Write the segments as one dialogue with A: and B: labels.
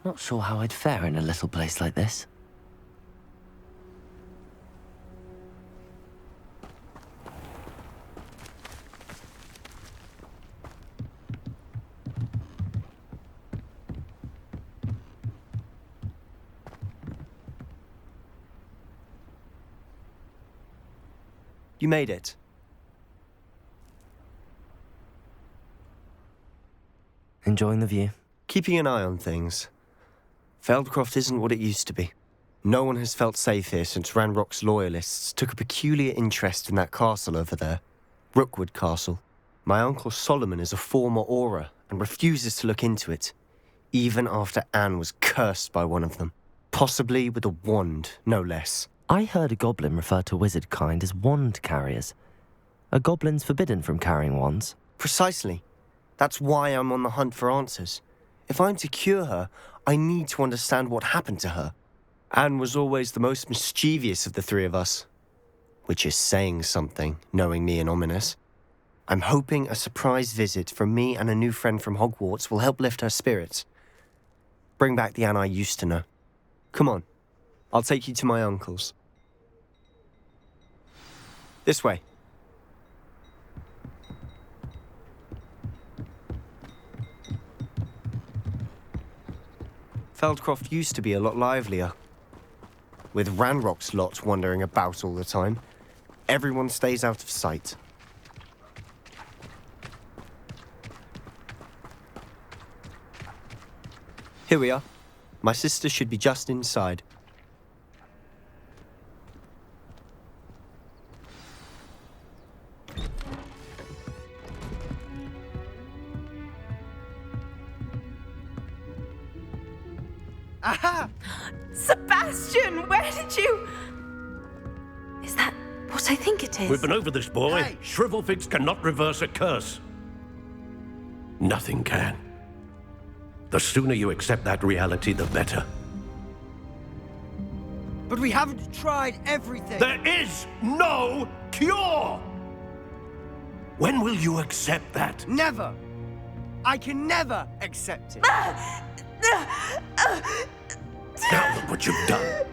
A: Not sure how I'd fare in a little place like this.
B: You made it.
A: Enjoying the view?
B: Keeping an eye on things. Feldcroft isn't what it used to be. No one has felt safe here since Ranrock's loyalists took a peculiar interest in that castle over there. Rookwood Castle. My uncle Solomon is a former Auror and refuses to look into it, even after Anne was cursed by one of them. Possibly with a wand, no less.
A: I heard a goblin refer to wizard kind as wand carriers. Are goblins forbidden from carrying wands?
B: Precisely. That's why I'm on the hunt for answers. If I'm to cure her, I need to understand what happened to her. Anne was always the most mischievous of the three of us. Which is saying something, knowing me and Ominous. I'm hoping a surprise visit from me and a new friend from Hogwarts will help lift her spirits. Bring back the Anne I used to know. Come on. I'll take you to my uncle's. This way. Feldcroft used to be a lot livelier. With Ranrock's lot wandering about all the time, everyone stays out of sight. Here we are. My sister should be just inside.
C: Aha! Sebastian, where did you... Is that what I think it is?
D: We've been over this, boy.
C: Hey.
D: Shrivelfigs cannot reverse a curse. Nothing can. The sooner you accept that reality, the better.
E: But we haven't tried everything.
D: There is no cure! When will you accept that?
E: Never. I can never accept it.
D: Now look what you've done.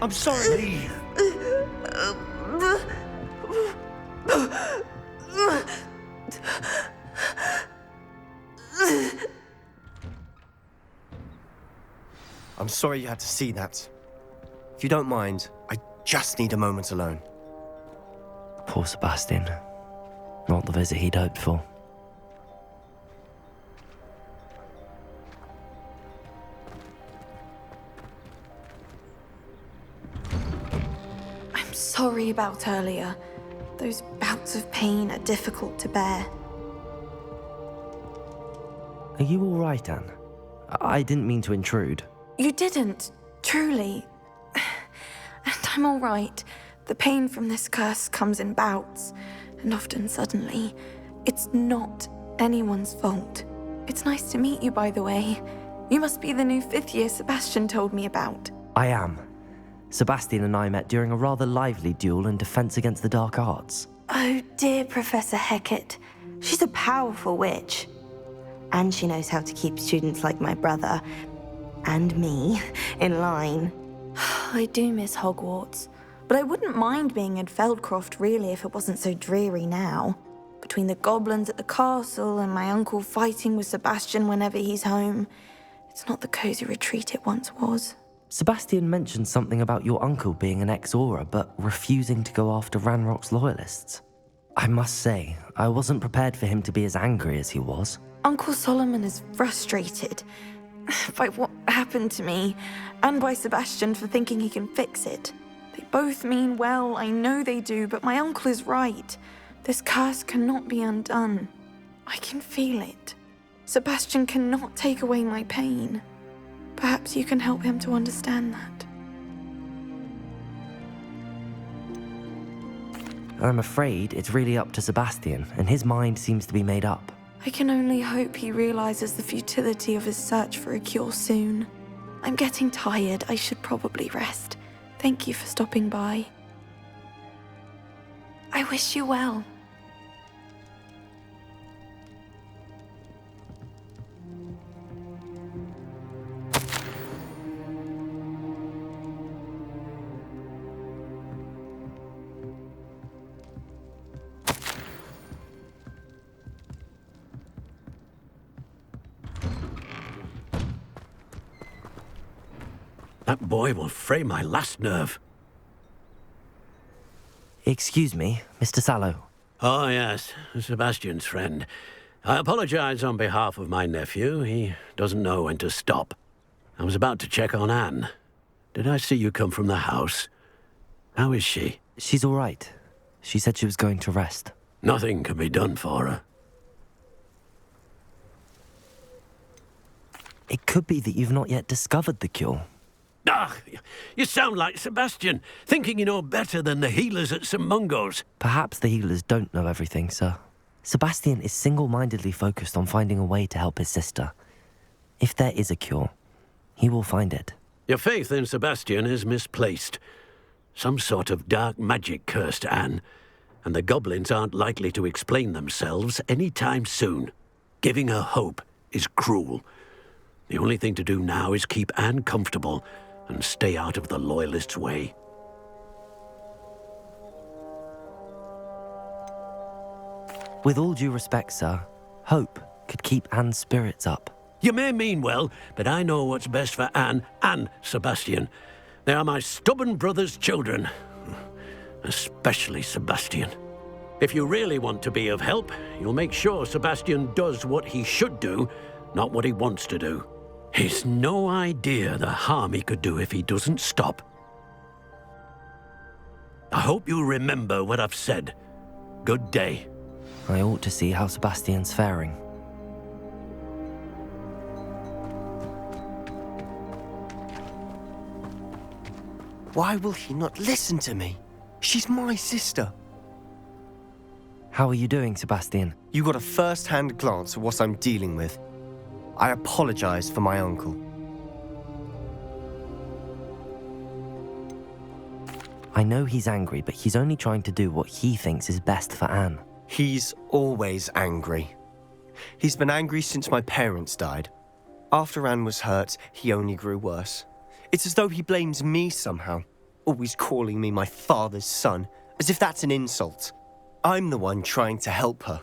E: I'm sorry.
D: Leave.
B: I'm sorry you had to see that. If you don't mind, I just need a moment alone.
A: Poor Sebastian. Not the visit he'd hoped for.
C: I'm sorry about earlier. Those bouts of pain are difficult to bear.
A: Are you all right, Anne? I didn't mean to intrude.
C: You didn't, truly. And I'm all right. The pain from this curse comes in bouts, and often suddenly. It's not anyone's fault. It's nice to meet you, by the way. You must be the new 5th year Sebastian told me about.
A: I am. Sebastian and I met during a rather lively duel in Defense Against the Dark Arts.
F: Oh, dear Professor Hecat. She's a powerful witch. And she knows how to keep students like my brother, and me, in line.
C: I do miss Hogwarts, but I wouldn't mind being in Feldcroft, really, if it wasn't so dreary now. Between the goblins at the castle and my uncle fighting with Sebastian whenever he's home, it's not the cozy retreat it once was.
A: Sebastian mentioned something about your uncle being an ex-Auror, but refusing to go after Ranrock's loyalists. I must say, I wasn't prepared for him to be as angry as he was.
C: Uncle Solomon is frustrated by what happened to me, and by Sebastian for thinking he can fix it. They both mean well, I know they do, but my uncle is right. This curse cannot be undone. I can feel it. Sebastian cannot take away my pain. Perhaps you can help him to understand that.
A: I'm afraid it's really up to Sebastian, and his mind seems to be made up.
C: I can only hope he realizes the futility of his search for a cure soon. I'm getting tired. I should probably rest. Thank you for stopping by. I wish you well.
D: That boy will fray my last nerve.
A: Excuse me, Mr. Sallow.
D: Oh, yes, Sebastian's friend. I apologize on behalf of my nephew. He doesn't know when to stop. I was about to check on Anne. Did I see you come from the house? How is she?
A: She's all right. She said she was going to rest.
D: Nothing can be done for her.
A: It could be that you've not yet discovered the cure.
D: Ah, you sound like Sebastian, thinking you know better than the healers at St. Mungo's.
A: Perhaps the healers don't know everything, sir. Sebastian is single-mindedly focused on finding a way to help his sister. If there is a cure, he will find it.
D: Your faith in Sebastian is misplaced. Some sort of dark magic cursed Anne, and the goblins aren't likely to explain themselves anytime soon. Giving her hope is cruel. The only thing to do now is keep Anne comfortable and stay out of the Loyalists' way.
A: With all due respect, sir, hope could keep Anne's spirits up.
D: You may mean well, but I know what's best for Anne and Sebastian. They are my stubborn brother's children. Especially Sebastian. If you really want to be of help, you'll make sure Sebastian does what he should do, not what he wants to do. He's no idea the harm he could do if he doesn't stop. I hope you remember what I've said. Good day.
A: I ought to see how Sebastian's faring.
B: Why will he not listen to me? She's my sister.
A: How are you doing, Sebastian?
B: You got a first-hand glance at what I'm dealing with. I apologize for my uncle.
A: I know he's angry, but he's only trying to do what he thinks is best for Anne.
B: He's always angry. He's been angry since my parents died. After Anne was hurt, he only grew worse. It's as though he blames me somehow, always calling me my father's son, as if that's an insult. I'm the one trying to help her.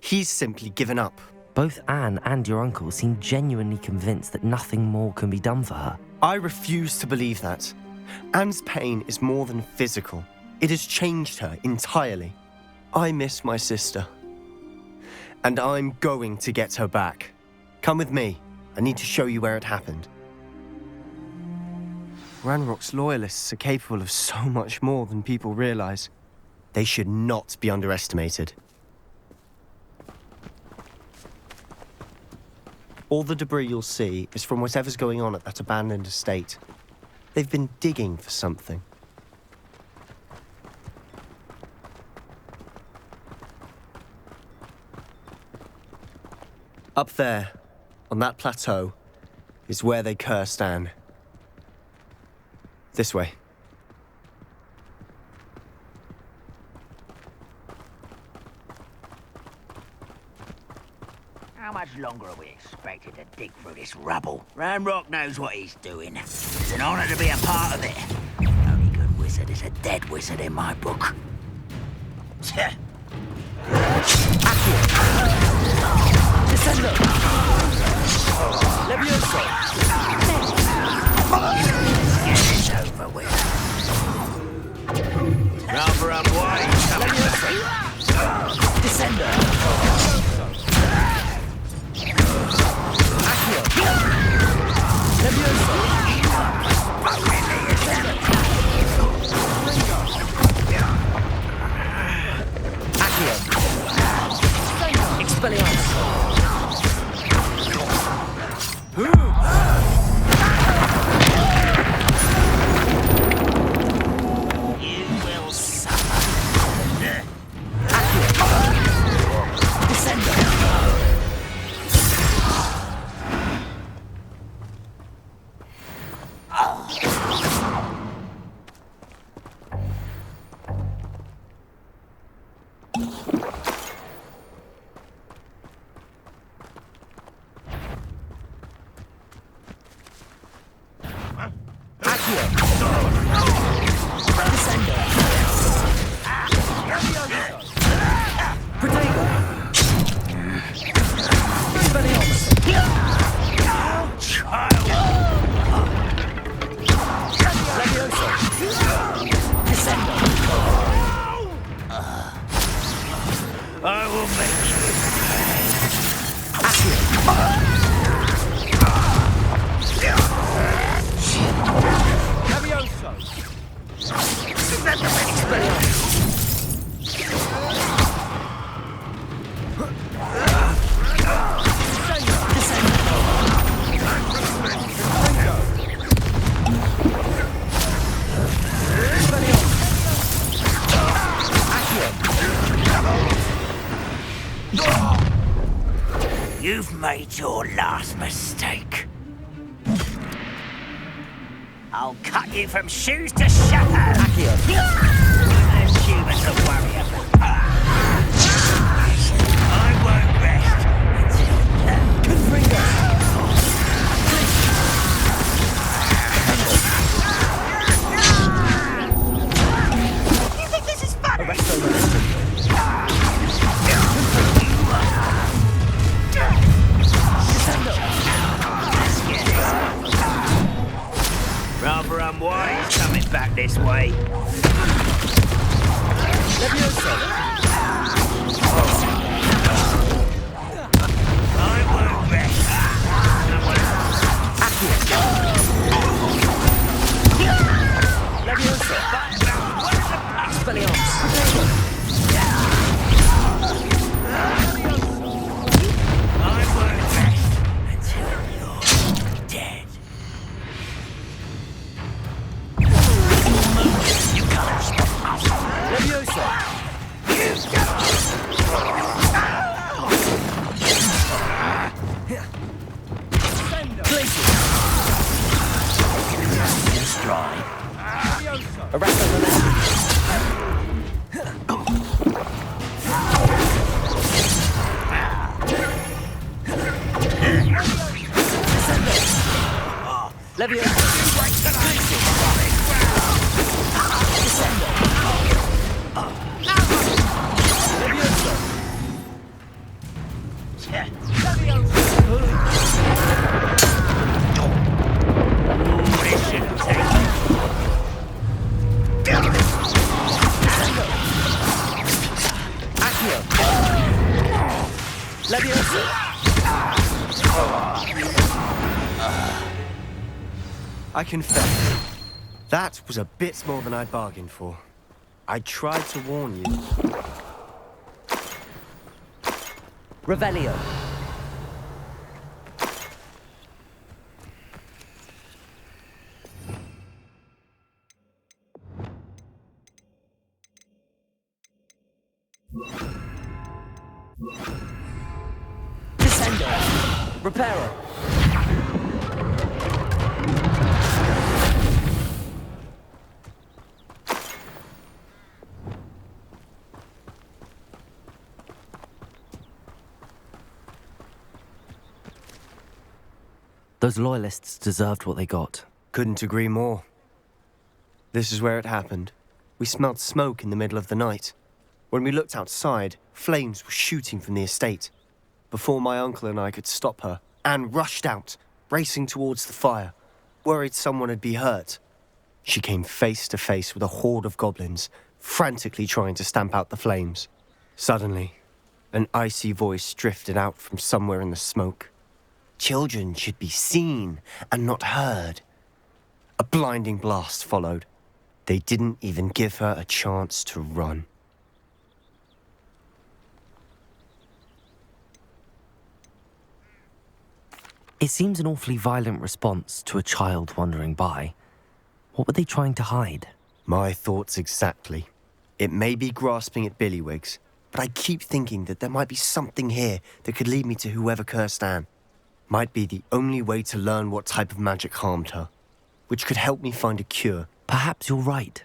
B: He's simply given up.
A: Both Anne and your uncle seem genuinely convinced that nothing more can be done for her.
B: I refuse to believe that. Anne's pain is more than physical. It has changed her entirely. I miss my sister. And I'm going to get her back. Come with me. I need to show you where it happened. Ranrock's loyalists are capable of so much more than people realize. They should not be underestimated. All the debris you'll see is from whatever's going on at that abandoned estate. They've been digging for something. Up there, on that plateau, is where they cursed Anne. This way.
G: How much longer are we expected to dig through this rubble? Ranrock knows what he's doing. It's an honor to be a part of it. The only good wizard is a dead wizard in my book.
E: Descendo! Levioso!
G: Get this over with. Round for our boy.
E: Levioso! Descendo! Levioso! Accio! Expelliarmus!
G: You will suffer.
E: Accio! Descendo!
G: made your last mistake. I'll cut you from shoes to shadow. There's humans to worry about. I won't rest until
E: Confringo!
G: You think this is funny? Rather unwise coming back this way.
E: Levioso!
G: I won't rest.
E: Levioso! Expelliarmus!
G: I won't rest until you're dead. You can't stop us.
E: Levioso!
G: Just dry.
B: I confess, that was a bit more than I'd bargained for. I tried to warn you.
E: Revelio. Descendo. Reparo.
A: Those loyalists deserved what they got.
B: Couldn't agree more. This is where it happened. We smelled smoke in the middle of the night. When we looked outside, flames were shooting from the estate. Before my uncle and I could stop her, Anne rushed out, racing towards the fire, worried someone had been hurt. She came face to face with a horde of goblins, frantically trying to stamp out the flames. Suddenly, an icy voice drifted out from somewhere in the smoke. Children should be seen and not heard. A blinding blast followed. They didn't even give her a chance to run.
A: It seems an awfully violent response to a child wandering by. What were they trying to hide?
B: My thoughts exactly. It may be grasping at Billywigs, but I keep thinking that there might be something here that could lead me to whoever cursed Anne. Might be the only way to learn what type of magic harmed her, which could help me find a cure.
A: Perhaps you're right.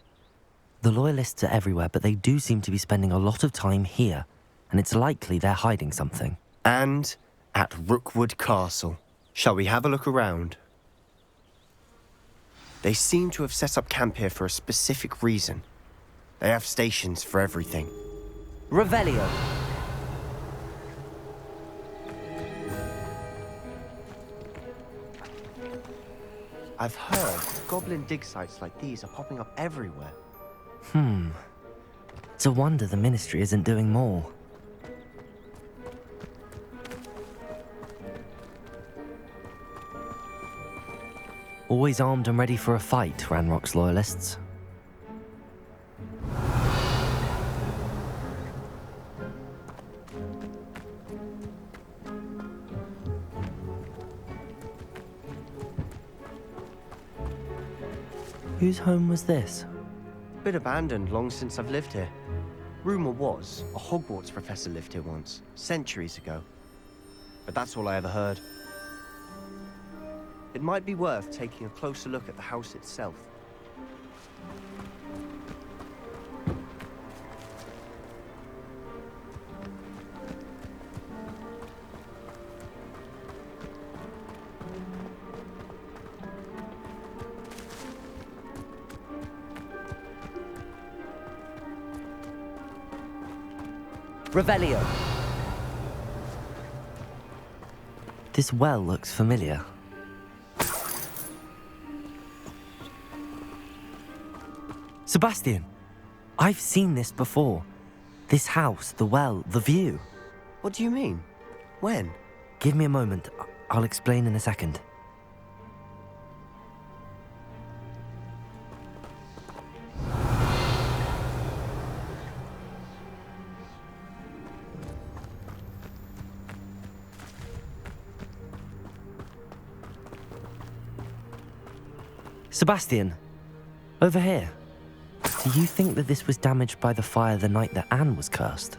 A: The Loyalists are everywhere, but they do seem to be spending a lot of time here, and it's likely they're hiding something.
B: And at Rookwood Castle. Shall we have a look around? They seem to have set up camp here for a specific reason. They have stations for everything.
E: Revelio.
B: I've heard goblin dig sites like these are popping up everywhere.
A: It's a wonder the Ministry isn't doing more. Always armed and ready for a fight, Ranrock's Loyalists. Whose home was this?
B: Been abandoned long since I've lived here. Rumor was, a Hogwarts professor lived here once, centuries ago. but that's all I ever heard. It might be worth taking a closer look at the house itself.
A: Revelio. This well looks familiar. Sebastian, I've seen this before. This house, the well, the view.
B: What do you mean? When?
A: Give me a moment. I'll explain in a second. Sebastian, over here. Do you think that this was damaged by the fire the night that Anne was cursed?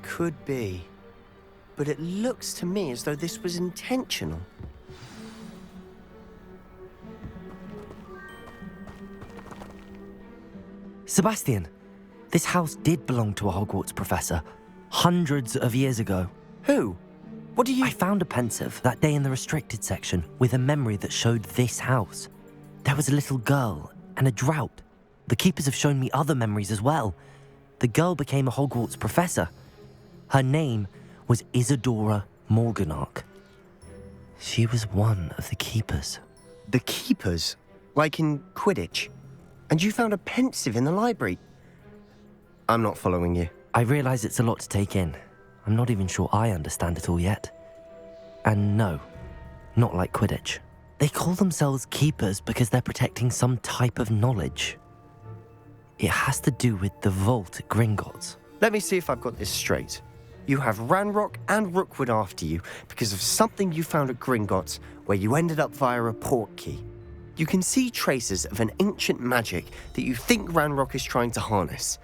B: Could be. But it looks to me as though this was intentional.
A: Sebastian, this house did belong to a Hogwarts professor, hundreds of years ago.
B: Who? What do you...
A: I found a pensive that day in the restricted section with a memory that showed this house. There was a little girl and a drought. The keepers have shown me other memories as well. The girl became a Hogwarts professor. Her name was Isadora Morganach. She was one of the keepers.
B: The keepers? Like in Quidditch? And you found a pensive in the library? I'm not following you.
A: I realize it's a lot to take in. I'm not even sure I understand it all yet. And no, not like Quidditch. They call themselves keepers because they're protecting some type of knowledge. It has to do with the vault at Gringotts.
B: Let me see if I've got this straight. You have Ranrock and Rookwood after you because of something you found at Gringotts where you ended up via a port key. You can see traces of an ancient magic that you think Ranrock is trying to harness.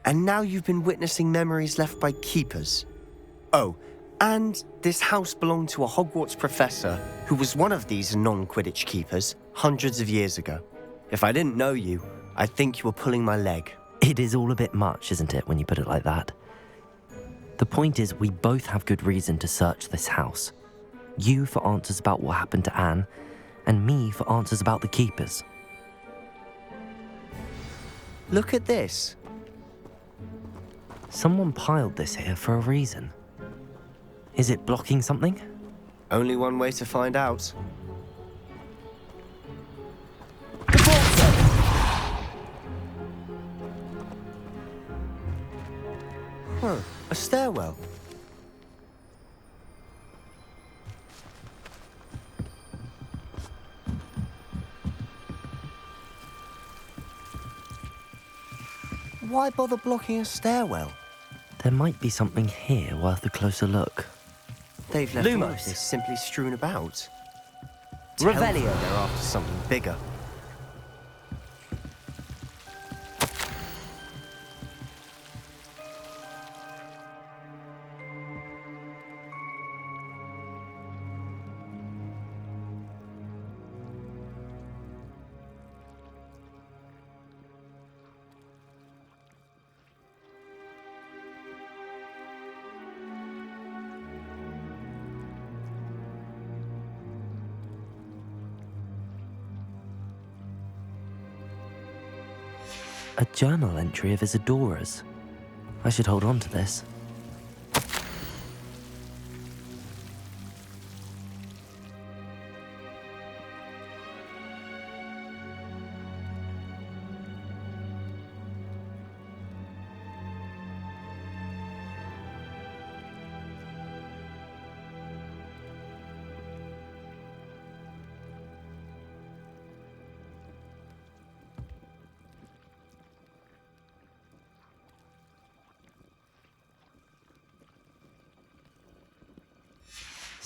B: And now you've been witnessing memories left by keepers. Oh, and this house belonged to a Hogwarts professor who was one of these non-Quidditch keepers hundreds of years ago. If I didn't know you, I'd think you were pulling my leg.
A: It is all a bit much, isn't it, when you put it like that? The point is, we both have good reason to search this house. You for answers about what happened to Anne, and me for answers about the keepers.
B: Look at this.
A: Someone piled this here for a reason. Is it blocking something?
B: Only one way to find out. Huh, a stairwell. Why bother blocking a stairwell?
A: There might be something here worth a closer look.
B: They've left all of
A: Lumos.
B: this simply strewn about. Tell me
A: Revelio.
B: they're after something bigger.
A: A journal entry of Isadora's. I should hold on to this.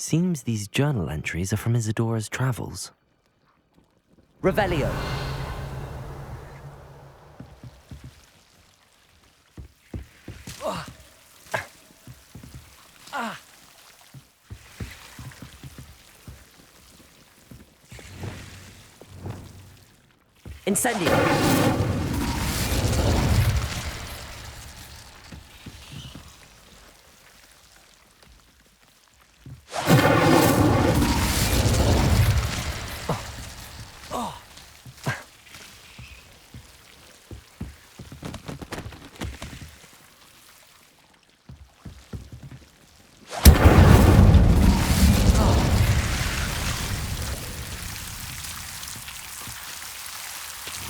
A: Seems these journal entries are from Isadora's travels. Revelio. Incendio!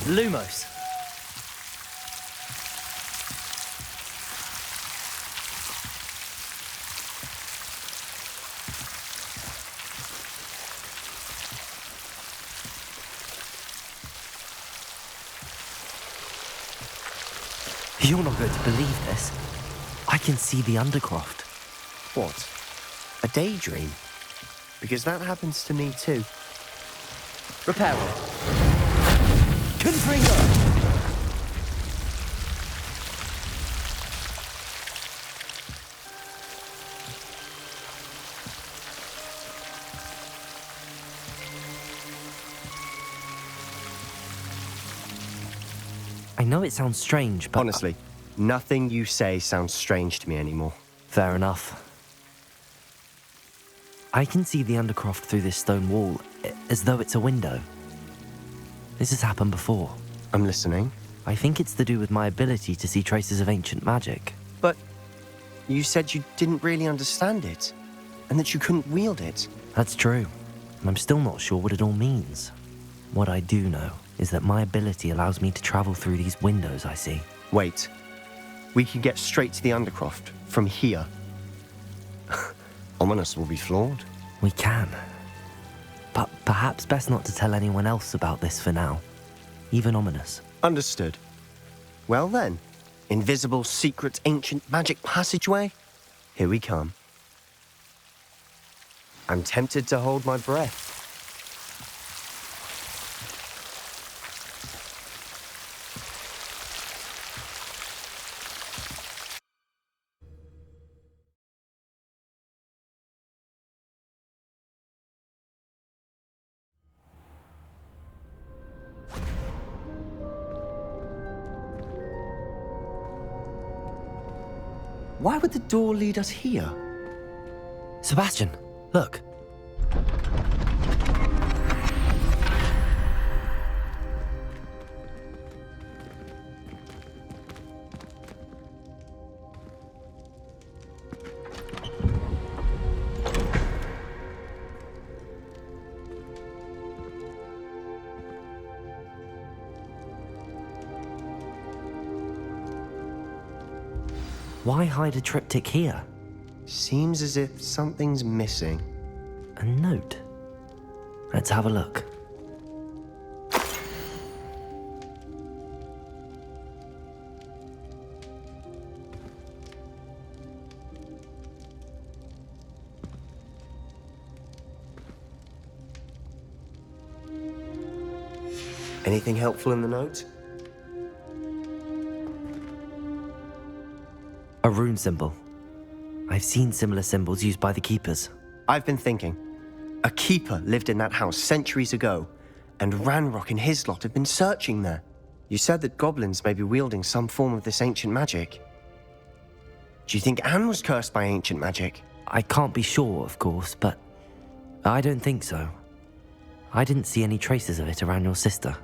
A: Lumos. You're not going to believe this. I can see the Undercroft.
B: What? A daydream? Because that happens to me too.
A: Reparo. Confringo! I know it sounds strange, but...
B: Honestly, nothing you say sounds strange to me anymore.
A: Fair enough. I can see the Undercroft through this stone wall, as though it's a window. This has happened before.
B: I'm listening.
A: I think it's to do with my ability to see traces of ancient magic.
B: But you said you didn't really understand it, and that you couldn't wield it.
A: That's true. And I'm still not sure what it all means. What I do know is that my ability allows me to travel through these windows I see.
B: Wait. We can get straight to the Undercroft from here. Ominous will be flawed.
A: We can. But perhaps best not to tell anyone else about this for now. Even Ominous.
B: Understood. Well then, invisible, secret, ancient magic passageway? Here we come. I'm tempted to hold my breath. Why would the door lead us here?
A: Sebastian, look. Why hide a triptych here?
B: Seems as if something's missing.
A: A note. Let's have a look.
B: Anything helpful in the note?
A: A rune symbol. I've seen similar symbols used by the keepers.
B: I've been thinking. A keeper lived in that house centuries ago, and Ranrock and his lot have been searching there. You said that goblins may be wielding some form of this ancient magic. Do you think Anne was cursed by ancient magic?
A: I can't be sure, of course, but I don't think so. I didn't see any traces of it around your sister.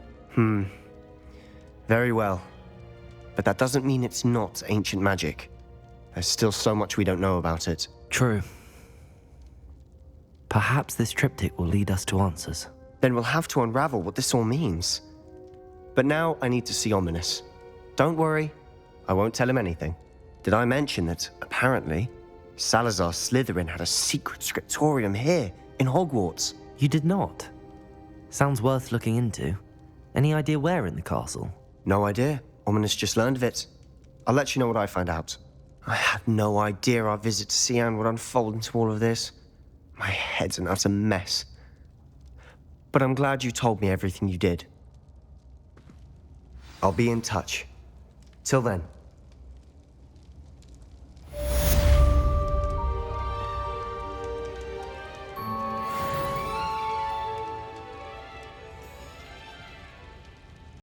B: Very well. But that doesn't mean it's not ancient magic. There's still so much we don't know about it.
A: True. Perhaps this triptych will lead us to answers.
B: Then we'll have to unravel what this all means. But now I need to see Ominous. Don't worry, I won't tell him anything. Did I mention that, apparently, Salazar Slytherin had a secret scriptorium here, in Hogwarts?
A: You did not? Sounds worth looking into. Any idea where in the castle?
B: No idea. Ominous just learned of it. I'll let you know what I find out. I had no idea our visit to Cian would unfold into all of this. My head's an utter mess. But I'm glad you told me everything you did. I'll be in touch. Till then.